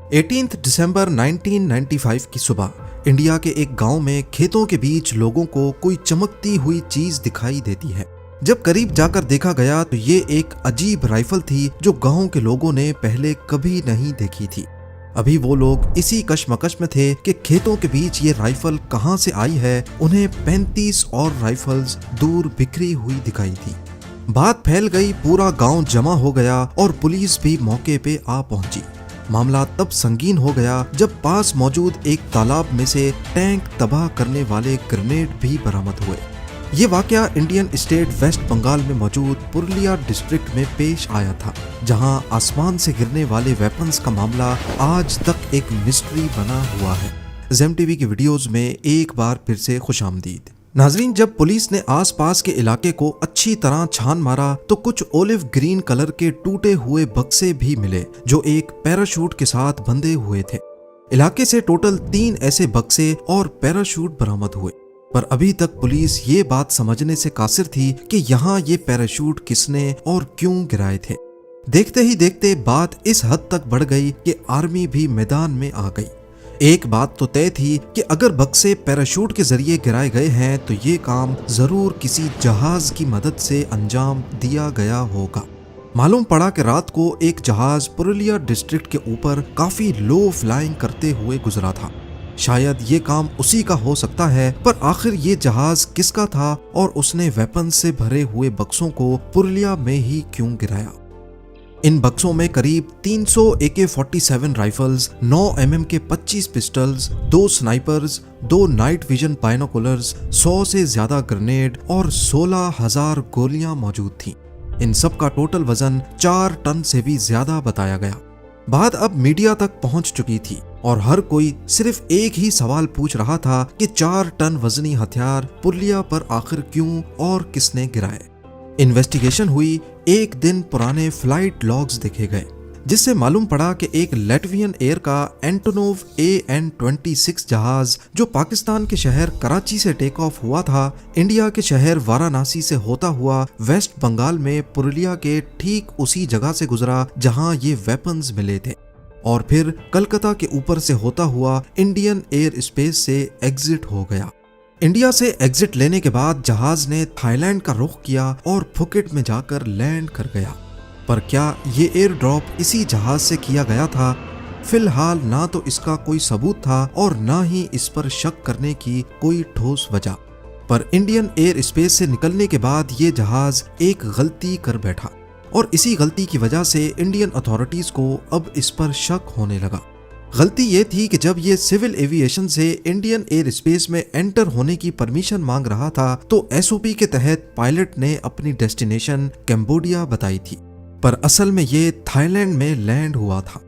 18 दिसंबर 1995 की सुबह इंडिया के एक गांव में खेतों के बीच लोगों को कोई चमकती हुई चीज दिखाई देती है। जब करीब जाकर देखा गया तो ये एक अजीब राइफल थी जो गांव के लोगों ने पहले कभी नहीं देखी थी। अभी वो लोग इसी कश्मकश में थे कि खेतों के बीच ये राइफल कहां से आई है। उन्हें 35 और राइफल्स दूर बिखरी हुई दिखाई थी। बात फैल गई, पूरा गांव जमा हो गया और पुलिस भी मौके पे आ पहुंची। मामला तब संगीन हो गया जब पास मौजूद एक तालाब में से टैंक तबाह करने वाले ग्रेनेड भी बरामद हुए। ये वाकया इंडियन स्टेट वेस्ट बंगाल में मौजूद पुरुलिया डिस्ट्रिक्ट में पेश आया था, जहां आसमान से गिरने वाले वेपन्स का मामला आज तक एक मिस्ट्री बना हुआ है। ज़ेम टीवी की वीडियोस में एक बार फिर से खुशामदीद। नाजरीन, जब पुलिस ने आसपास के इलाके को अच्छी तरह छान मारा तो कुछ ओलिव ग्रीन कलर के टूटे हुए बक्से भी मिले जो एक पैराशूट के साथ बंधे हुए थे। इलाके से टोटल 3 ऐसे बक्से और पैराशूट बरामद हुए, पर अभी तक पुलिस ये बात समझने से कासिर थी कि यहाँ ये पैराशूट किसने और क्यों गिराए थे। देखते ही देखते बात इस हद तक बढ़ गई कि आर्मी भी मैदान में आ गई। एक बात तो तय थी कि अगर बक्से पैराशूट के जरिए गिराए गए हैं तो ये काम जरूर किसी जहाज की मदद से अंजाम दिया गया होगा। मालूम पड़ा कि रात को एक जहाज पुरुलिया डिस्ट्रिक्ट के ऊपर काफी लो फ्लाइंग करते हुए गुजरा था। शायद ये काम उसी का हो सकता है, पर आखिर ये जहाज किसका था और उसने वेपन से भरे हुए बक्सों को पुरुलिया में ही क्यों गिराया। इन बक्सों में करीब 300 AK-47 राइफल्स, 9 mm के 25 pistols, 2 snipers, 2 night vision binoculars, 100 से ज्यादा ग्रेनेड और 16,000 गोलियां मौजूद थीं। इन सब का टोटल वजन 4 टन से भी ज्यादा बताया गया। बात अब मीडिया तक पहुंच चुकी थी और हर कोई सिर्फ एक ही सवाल पूछ रहा था कि 4 टन वजनी हथियार पुरुलिया पर आखिर क्यों और किसने गिराए। इन्वेस्टिगेशन हुई, एक दिन पुराने फ्लाइट लॉग्स देखे गए, जिससे मालूम पड़ा कि एक लैटवियन एयर का एंटोनोव AN-26 जहाज जो पाकिस्तान के शहर कराची से टेक ऑफ हुआ था, इंडिया के शहर वाराणसी से होता हुआ वेस्ट बंगाल में पुरुलिया के ठीक उसी जगह से गुजरा जहां ये वेपन्स मिले थे, और फिर कलकत्ता के ऊपर से होता हुआ इंडियन एयर स्पेस से एग्जिट हो गया। इंडिया से एग्जिट लेने के बाद जहाज ने थाईलैंड का रुख किया और फुकेट में जाकर लैंड कर गया। पर क्या ये एयर ड्रॉप इसी जहाज से किया गया था? फिलहाल ना तो इसका कोई सबूत था और ना ही इस पर शक करने की कोई ठोस वजह। पर इंडियन एयर स्पेस से निकलने के बाद ये जहाज एक गलती कर बैठा और इसी गलती की वजह से इंडियन अथॉरिटीज को अब इस पर शक होने लगा। गलती ये थी कि जब ये सिविल एविएशन से इंडियन एयर स्पेस में एंटर होने की परमिशन मांग रहा था तो SOP के तहत पायलट ने अपनी डेस्टिनेशन कैम्बोडिया बताई थी, पर असल में ये थाईलैंड में लैंड हुआ था।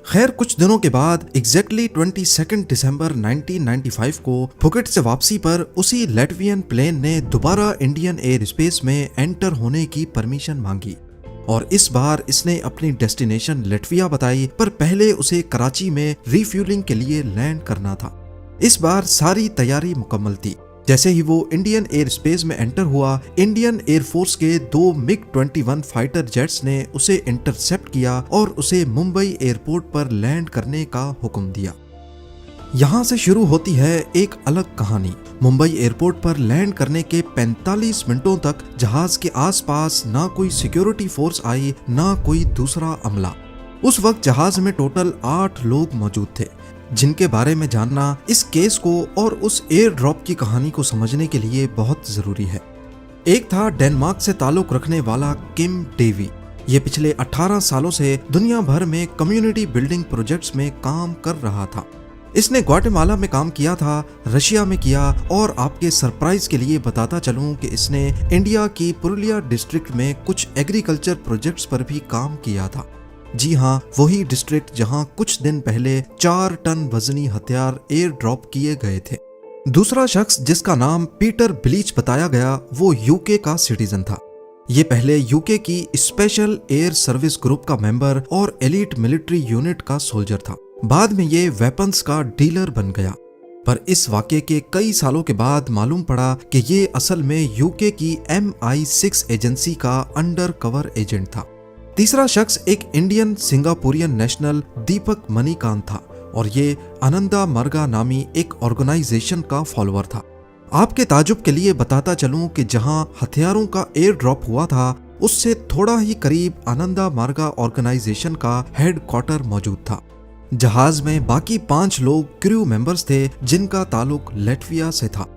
खैर, कुछ दिनों के बाद एग्जैक्टली 22 दिसंबर 1995 को फुकेट से वापसी पर उसी लैटवियन प्लेन ने दोबारा इंडियन एयर स्पेस में एंटर होने की परमिशन मांगी और इस बार इसने अपनी डेस्टिनेशन लैटविया बताई, पर पहले उसे कराची में रिफ्यूलिंग के लिए लैंड करना था। इस बार सारी तैयारी मुकम्मल थी। जैसे ही वो इंडियन एयर स्पेस में एंटर हुआ, इंडियन एयरफोर्स के 2 MiG-21 फाइटर जेट्स ने उसे इंटरसेप्ट किया और उसे मुंबई एयरपोर्ट पर लैंड करने का हुक्म दिया। यहाँ से शुरू होती है एक अलग कहानी। मुंबई एयरपोर्ट पर लैंड करने के 45 मिनटों तक जहाज के आसपास ना कोई सिक्योरिटी फोर्स आई, ना कोई दूसरा अमला। उस वक्त जहाज में टोटल 8 लोग मौजूद थे, जिनके बारे में जानना इस केस को और उस एयर ड्रॉप की कहानी को समझने के लिए बहुत जरूरी है। एक था डेनमार्क से ताल्लुक रखने वाला किम डेवी। ये पिछले 18 सालों से दुनिया भर में कम्युनिटी बिल्डिंग प्रोजेक्ट्स में काम कर रहा था। इसने ग्वाटेमाला में काम किया था, रशिया में किया, और आपके सरप्राइज के लिए बताता चलूं कि इसने इंडिया की पुरुलिया डिस्ट्रिक्ट में कुछ एग्रीकल्चर प्रोजेक्ट्स पर भी काम किया था। जी हाँ, वही डिस्ट्रिक्ट जहां कुछ दिन पहले 4 टन वजनी हथियार एयर ड्रॉप किए गए थे। दूसरा शख्स जिसका नाम पीटर ब्लीच बताया गया, वो यूके का सिटीजन था। ये पहले यूके की स्पेशल एयर सर्विस ग्रुप का मेंबर और एलीट मिलिट्री यूनिट का सोल्जर था। बाद में ये वेपन्स का डीलर बन गया, पर इस वाक़े के कई सालों के बाद मालूम पड़ा कि ये असल में यूके की MI6 एजेंसी का अंडर कवर एजेंट था। तीसरा शख्स एक इंडियन सिंगापुरियन नेशनल दीपक मणिकांत था और ये आनंदा मार्गा नामी एक ऑर्गेनाइजेशन का फॉलोअर था। आपके ताजुब के लिए बताता चलूं कि जहां हथियारों का एयर ड्रॉप हुआ था उससे थोड़ा ही करीब आनंदा मार्गा ऑर्गेनाइजेशन का हेडक्वार्टर मौजूद था। जहाज में बाकी 5 लोग क्रू मेंबर्स थे जिनका ताल्लुक लैटविया से था।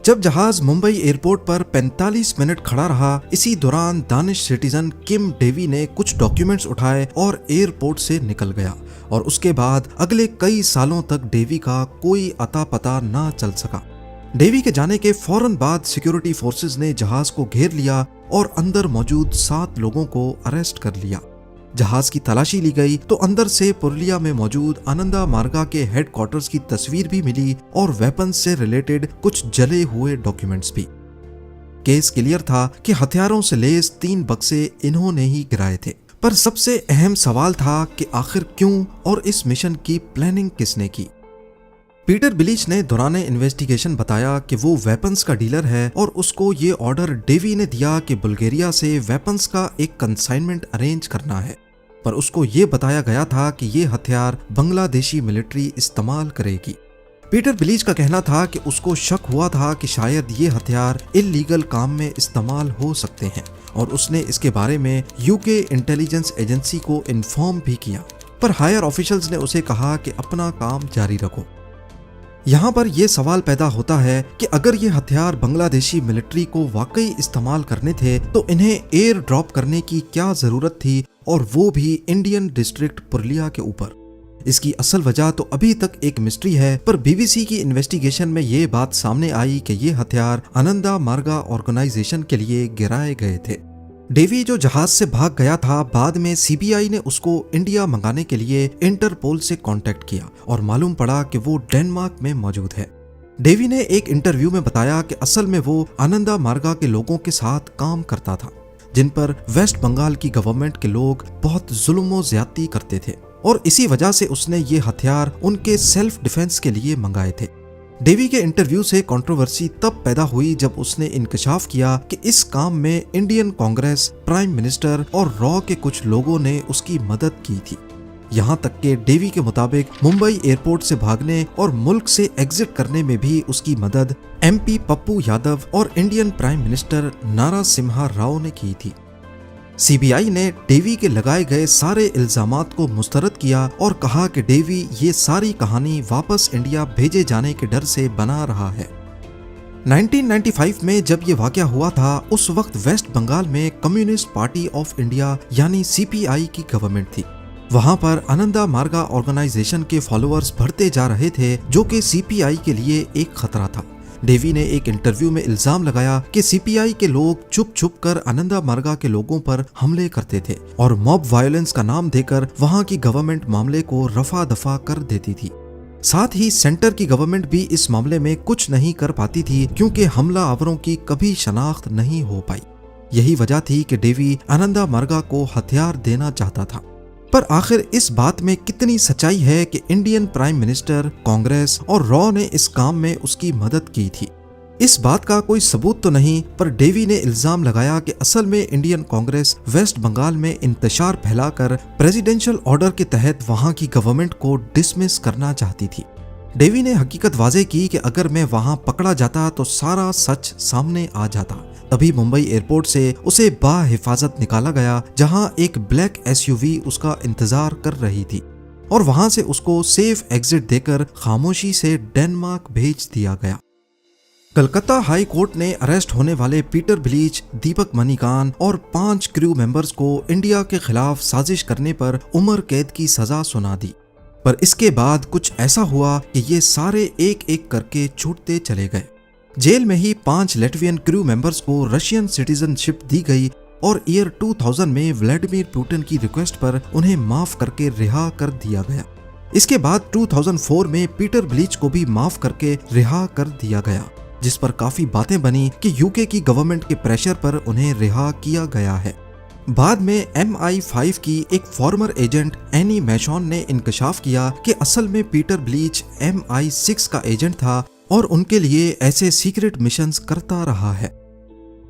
जब जहाज मुंबई एयरपोर्ट पर 45 मिनट खड़ा रहा, इसी दौरान दानिश सिटीजन किम डेवी ने कुछ डॉक्यूमेंट्स उठाए और एयरपोर्ट से निकल गया और उसके बाद अगले कई सालों तक डेवी का कोई अता पता ना चल सका। डेवी के जाने के फौरन बाद सिक्योरिटी फोर्सेस ने जहाज को घेर लिया और अंदर मौजूद 7 लोगों को अरेस्ट कर लिया। जहाज की तलाशी ली गई तो अंदर से पुरुलिया में मौजूद आनंदा मार्गा के हेडक्वार्टर्स की तस्वीर भी मिली और वेपन्स से रिलेटेड कुछ जले हुए डॉक्यूमेंट्स भी। केस क्लियर था कि हथियारों से लैस 3 बक्से इन्होंने ही गिराए थे, पर सबसे अहम सवाल था कि आखिर क्यों और इस मिशन की प्लानिंग किसने की। पीटर बिलीच ने दौरान इन्वेस्टिगेशन बताया कि वो वेपन्स का डीलर है और उसको ये ऑर्डर डेवी ने दिया कि बुल्गारिया से वेपन्स का एक कंसाइनमेंट अरेंज करना है, पर उसको ये बताया गया था कि ये हथियार बांग्लादेशी मिलिट्री इस्तेमाल करेगी। पीटर बिलीच का कहना था कि उसको शक हुआ था कि शायद ये हथियार इल्लीगल काम में इस्तेमाल हो सकते हैं और उसने इसके बारे में यूके इंटेलिजेंस एजेंसी को इन्फॉर्म भी किया, पर हायर ऑफिशियल्स ने उसे कहा कि अपना काम जारी रखो। यहाँ पर यह सवाल पैदा होता है कि अगर ये हथियार बांग्लादेशी मिलिट्री को वाकई इस्तेमाल करने थे तो इन्हें एयर ड्रॉप करने की क्या जरूरत थी, और वो भी इंडियन डिस्ट्रिक्ट पुरुलिया के ऊपर। इसकी असल वजह तो अभी तक एक मिस्ट्री है, पर बीबीसी की इन्वेस्टिगेशन में ये बात सामने आई कि ये हथियार आनंदा मार्गा ऑर्गेनाइजेशन के लिए गिराए गए थे। डेवी जो जहाज से भाग गया था, बाद में सीबीआई ने उसको इंडिया मंगाने के लिए इंटरपोल से कांटेक्ट किया और मालूम पड़ा कि वो डेनमार्क में मौजूद है। डेवी ने एक इंटरव्यू में बताया कि असल में वो आनंदा मार्गा के लोगों के साथ काम करता था जिन पर वेस्ट बंगाल की गवर्नमेंट के लोग बहुत जुल्म और ज्यादती करते थे, और इसी वजह से उसने ये हथियार उनके सेल्फ डिफेंस के लिए मंगाए थे। डेवी के इंटरव्यू से कंट्रोवर्सी तब पैदा हुई जब उसने इंकशाफ किया कि इस काम में इंडियन कांग्रेस, प्राइम मिनिस्टर और रॉ के कुछ लोगों ने उसकी मदद की थी। यहाँ तक कि डेवी के मुताबिक मुंबई एयरपोर्ट से भागने और मुल्क से एग्जिट करने में भी उसकी मदद एमपी पप्पू यादव और इंडियन प्राइम मिनिस्टर नारासिम्हा राव ने की थी। सीबीआई ने डेवी के लगाए गए सारे इल्जामात को मुस्तरद किया और कहा कि डेवी ये सारी कहानी वापस इंडिया भेजे जाने के डर से बना रहा है। 1995 में जब ये वाकया हुआ था, उस वक्त वेस्ट बंगाल में कम्युनिस्ट पार्टी ऑफ इंडिया यानी सीपीआई की गवर्नमेंट थी। वहां पर आनंदा मार्गा ऑर्गेनाइजेशन के फॉलोअर्स बढ़ते जा रहे थे, जो कि सीपीआई के लिए एक खतरा था। डेवी ने एक इंटरव्यू में इल्जाम लगाया कि सीपीआई के लोग छुप छुप कर आनंदा मार्गा के लोगों पर हमले करते थे और मॉब वायलेंस का नाम देकर वहां की गवर्नमेंट मामले को रफा दफा कर देती थी। साथ ही सेंटर की गवर्नमेंट भी इस मामले में कुछ नहीं कर पाती थी क्योंकि हमला आवरों की कभी शनाख्त नहीं हो पाई। यही वजह थी कि डेवी आनंदा मार्गा को हथियार देना चाहता था। पर आखिर इस बात में कितनी सच्चाई है कि इंडियन प्राइम मिनिस्टर, कांग्रेस और रॉ ने इस काम में उसकी मदद की थी? इस बात का कोई सबूत तो नहीं, पर डेवी ने इल्जाम लगाया कि असल में इंडियन कांग्रेस वेस्ट बंगाल में इंतशार फैलाकर प्रेसिडेंशियल ऑर्डर के तहत वहां की गवर्नमेंट को डिसमिस करना चाहती थी। डेवी ने हकीकत वाजे की कि अगर मैं वहां पकड़ा जाता तो सारा सच सामने आ जाता। तभी मुंबई एयरपोर्ट से उसे बाहिफाजत निकाला गया, जहां एक ब्लैक एसयूवी उसका इंतजार कर रही थी और वहां से उसको सेफ एग्जिट देकर खामोशी से डेनमार्क भेज दिया गया। कलकत्ता हाई कोर्ट ने अरेस्ट होने वाले पीटर बिलीच, दीपक मणिकांत और 5 क्रू मेंबर्स को इंडिया के खिलाफ साजिश करने पर उम्र कैद की सजा सुना दी। पर इसके बाद कुछ ऐसा हुआ कि ये सारे एक एक करके छूटते चले गए। जेल में ही 5 लैटवियन क्रू मेंबर्स को रशियन सिटीजनशिप दी गई और ईयर 2000 में व्लादिमीर पुतिन की रिक्वेस्ट पर उन्हें माफ करके रिहा कर दिया गया। इसके बाद 2004 में पीटर बिलीच को भी माफ करके रिहा कर दिया गया, जिस पर काफी बातें बनी कि यूके की गवर्नमेंट के प्रेशर पर उन्हें रिहा किया गया है। बाद में MI5 की एक फॉर्मर एजेंट एनी मैशॉन ने इंकशाफ किया कि असल में पीटर बिलीच MI6 का एजेंट था और उनके लिए ऐसे सीक्रेट मिशंस करता रहा है।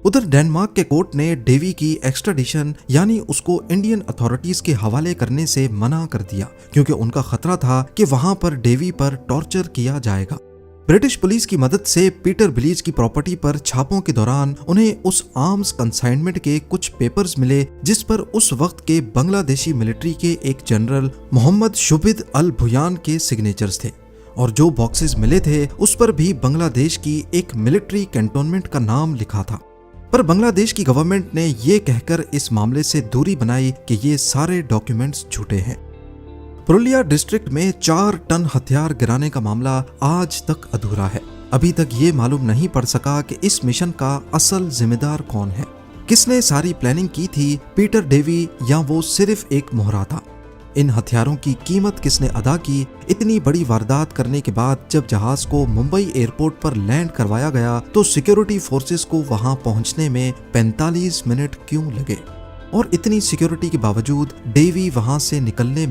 उधर डेनमार्क के कोर्ट ने डेवी की एक्स्ट्राडिशन यानी उसको इंडियन अथॉरिटीज के हवाले करने से मना कर दिया, क्योंकि उनका खतरा था कि वहां पर डेवी पर टॉर्चर किया जाएगा। ब्रिटिश पुलिस की मदद से पीटर बिलीज की प्रॉपर्टी पर छापों के दौरान उन्हें उस आर्म्स कंसाइनमेंट के कुछ पेपर्स मिले जिस पर उस वक्त के बांग्लादेशी मिलिट्री के एक जनरल मोहम्मद शुबिद अल भुयान के सिग्नेचर्स थे, और जो बॉक्सेस मिले थे उस पर भी बांग्लादेश की एक मिलिट्री कैंटोनमेंट का नाम लिखा था। पर बांग्लादेश की गवर्नमेंट ने ये कहकर इस मामले से दूरी बनाई कि ये सारे डॉक्यूमेंट्स झूठे हैं। पुरुलिया डिस्ट्रिक्ट में 4 टन हथियार गिराने का मामला आज तक अधूरा है। अभी तक ये मालूम नहीं पड़ सका कि इस मिशन का असल जिम्मेदार कौन है, किसने सारी प्लानिंग की थी, पीटर डेवी या वो सिर्फ एक मोहरा था। इन हथियारों की कीमत किसने अदा की। इतनी बड़ी वारदात करने के बाद जब जहाज को मुंबई एयरपोर्ट पर लैंड करवाया गया तो सिक्योरिटी फोर्सेस को वहां पहुंचने में 45 मिनट क्यों लगे, और इतनी सिक्योरिटी के बावजूद डेवी वहां से निकलने